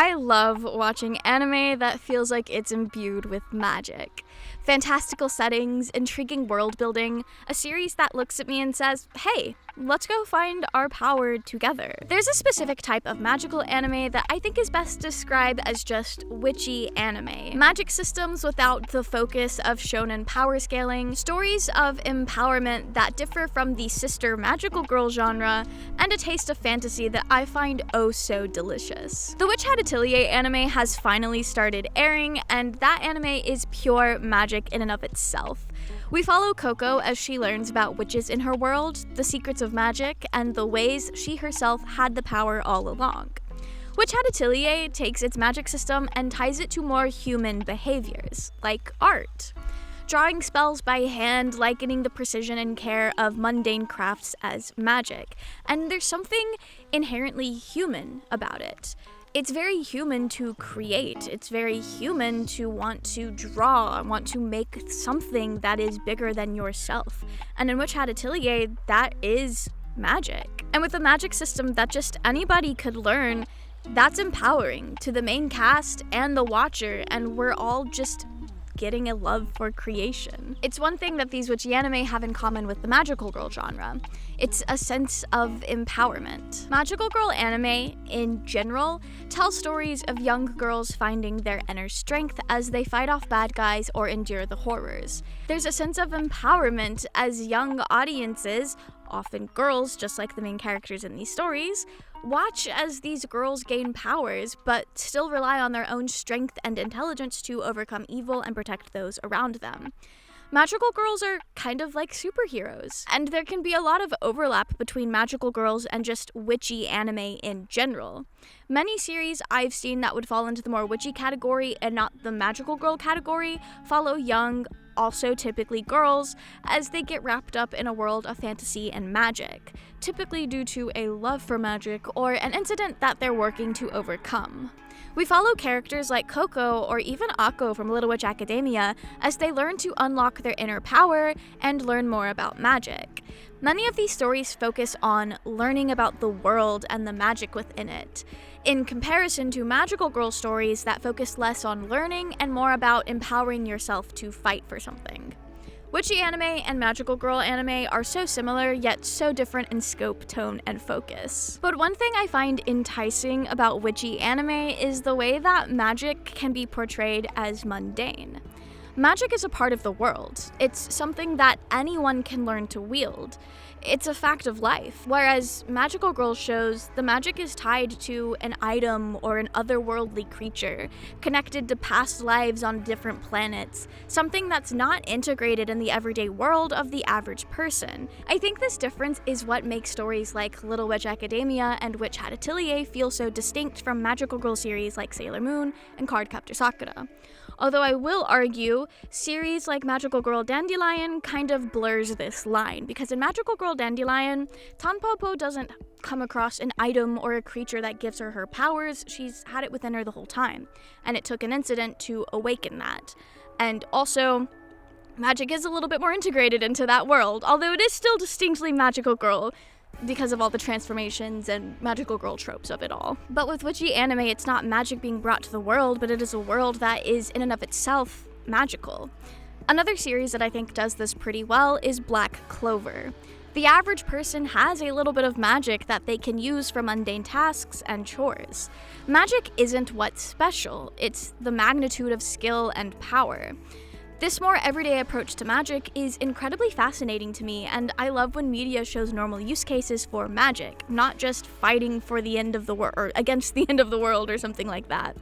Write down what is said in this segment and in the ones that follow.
I love watching anime that feels like it's imbued with magic. Fantastical settings, intriguing world building, a series that looks at me and says, hey, let's go find our power together. There's a specific type of magical anime that I think is best described as just witchy anime. Magic systems without the focus of shonen power scaling, stories of empowerment that differ from the sister magical girl genre, and a taste of fantasy that I find oh so delicious. The Witch Hat Atelier anime has finally started airing, and that anime is pure magic in and of itself. We follow Coco as she learns about witches in her world, the secrets of magic, and the ways she herself had the power all along. Witch Hat Atelier takes its magic system and ties it to more human behaviors, like art. Drawing spells by hand, likening the precision and care of mundane crafts as magic, and there's something inherently human about it. It's very human to create. It's very human to want to draw, want to make something that is bigger than yourself. And in Witch Hat Atelier, that is magic. And with a magic system that just anybody could learn, that's empowering to the main cast and the watcher, and we're all just getting a love for creation. It's one thing that these witchy anime have in common with the magical girl genre. It's a sense of empowerment. Magical girl anime, in general, tell stories of young girls finding their inner strength as they fight off bad guys or endure the horrors. There's a sense of empowerment as young audiences, often girls just like the main characters in these stories, watch as these girls gain powers, but still rely on their own strength and intelligence to overcome evil and protect those around them. Magical girls are kind of like superheroes, and there can be a lot of overlap between magical girls and just witchy anime in general. Many series I've seen that would fall into the more witchy category and not the magical girl category follow young, also typically girls, as they get wrapped up in a world of fantasy and magic, typically due to a love for magic or an incident that they're working to overcome. We follow characters like Coco or even Akko from Little Witch Academia as they learn to unlock their inner power and learn more about magic. Many of these stories focus on learning about the world and the magic within it, in comparison to magical girl stories that focus less on learning and more about empowering yourself to fight for something. Witchy anime and magical girl anime are so similar, yet so different in scope, tone, and focus. But one thing I find enticing about witchy anime is the way that magic can be portrayed as mundane. Magic is a part of the world. It's something that anyone can learn to wield. It's a fact of life, whereas Magical Girl shows the magic is tied to an item or an otherworldly creature, connected to past lives on different planets, something that's not integrated in the everyday world of the average person. I think this difference is what makes stories like Little Witch Academia and Witch Hat Atelier feel so distinct from Magical Girl series like Sailor Moon and Cardcaptor Sakura. Although I will argue, series like Magical Girl Dandelion kind of blurs this line, because in Magical Girl Dandelion, Tanpopo doesn't come across an item or a creature that gives her powers. She's had it within her the whole time, and it took an incident to awaken that. And also, magic is a little bit more integrated into that world, although it is still distinctly Magical Girl, because of all the transformations and magical girl tropes of it all. But with witchy anime, it's not magic being brought to the world, but it is a world that is in and of itself magical. Another series that I think does this pretty well is Black Clover. The average person has a little bit of magic that they can use for mundane tasks and chores. Magic isn't what's special, it's the magnitude of skill and power. This more everyday approach to magic is incredibly fascinating to me, and I love when media shows normal use cases for magic, not just fighting for the end of the world or against the end of the world or something like that.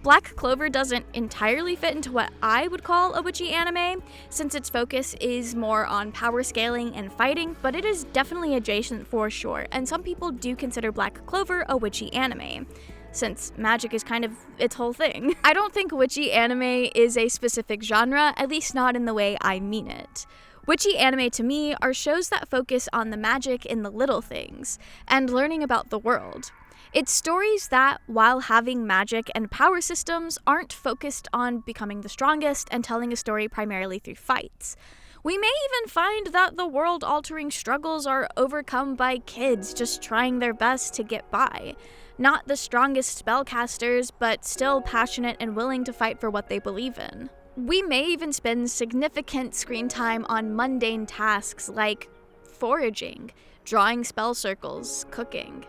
Black Clover doesn't entirely fit into what I would call a witchy anime, since its focus is more on power scaling and fighting, but it is definitely adjacent for sure, and some people do consider Black Clover a witchy anime, since magic is kind of its whole thing. I don't think witchy anime is a specific genre, at least not in the way I mean it. Witchy anime to me are shows that focus on the magic in the little things, and learning about the world. It's stories that, while having magic and power systems, aren't focused on becoming the strongest and telling a story primarily through fights. We may even find that the world-altering struggles are overcome by kids just trying their best to get by. Not the strongest spellcasters, but still passionate and willing to fight for what they believe in. We may even spend significant screen time on mundane tasks like foraging, drawing spell circles, cooking.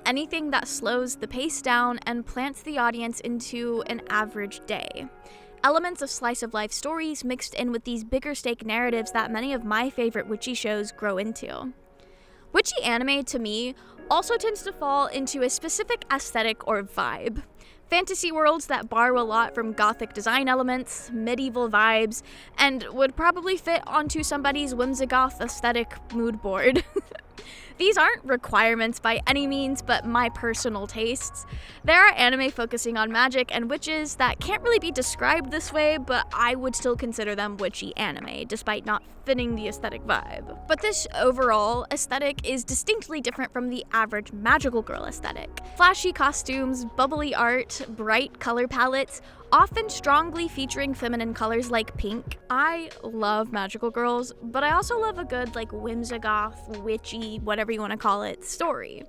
Anything that slows the pace down and plants the audience into an average day. Elements of slice of life stories mixed in with these bigger stake narratives that many of my favorite witchy shows grow into. Witchy anime, to me, also tends to fall into a specific aesthetic or vibe. Fantasy worlds that borrow a lot from gothic design elements, medieval vibes, and would probably fit onto somebody's whimsigoth aesthetic mood board. These aren't requirements by any means, but my personal tastes. There are anime focusing on magic and witches that can't really be described this way, but I would still consider them witchy anime, despite not fitting the aesthetic vibe. But this overall aesthetic is distinctly different from the average magical girl aesthetic. Flashy costumes, bubbly art, bright color palettes, often strongly featuring feminine colors like pink. I love magical girls, but I also love a good whimsigoth, witchy, whatever you want to call it, story.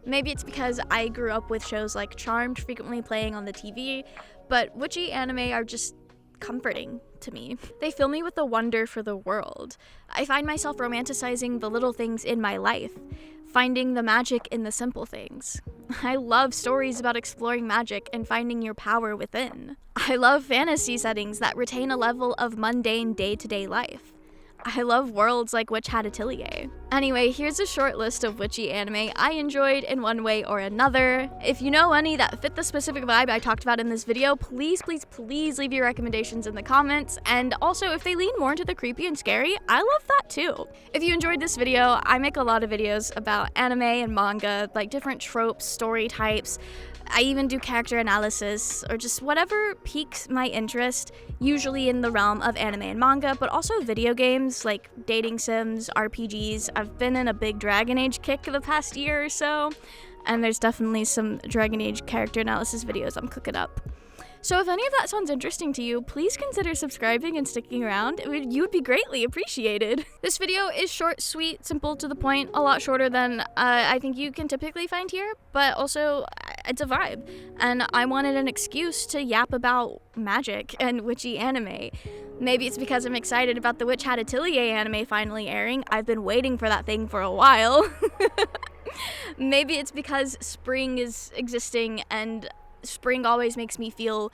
Maybe it's because I grew up with shows like Charmed frequently playing on the TV, but witchy anime are just comforting to me. They fill me with a wonder for the world. I find myself romanticizing the little things in my life, finding the magic in the simple things. I love stories about exploring magic and finding your power within. I love fantasy settings that retain a level of mundane day-to-day life. I love worlds like Witch Hat Atelier. Anyway, here's a short list of witchy anime I enjoyed in one way or another. If you know any that fit the specific vibe I talked about in this video, please leave your recommendations in the comments. And also, if they lean more into the creepy and scary, I love that too. If you enjoyed this video, I make a lot of videos about anime and manga, like different tropes, story types. I even do character analysis, or just whatever piques my interest, usually in the realm of anime and manga, but also video games like dating sims, RPGs. I've been in a big Dragon Age kick the past year or so, and there's definitely some Dragon Age character analysis videos I'm cooking up. So if any of that sounds interesting to you, please consider subscribing and sticking around. You would be greatly appreciated. This video is short, sweet, simple, to the point, a lot shorter than I think you can typically find here, but also it's a vibe. And I wanted an excuse to yap about magic and witchy anime. Maybe it's because I'm excited about the Witch Hat Atelier anime finally airing. I've been waiting for that thing for a while. Maybe it's because spring is existing and spring always makes me feel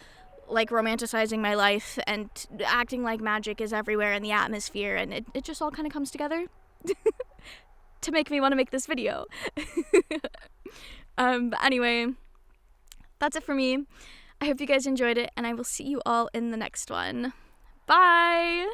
like romanticizing my life and acting like magic is everywhere in the atmosphere, and it just all kind of comes together to make me want to make this video. But anyway, that's it for me. I hope you guys enjoyed it, and I will see you all in the next one. Bye!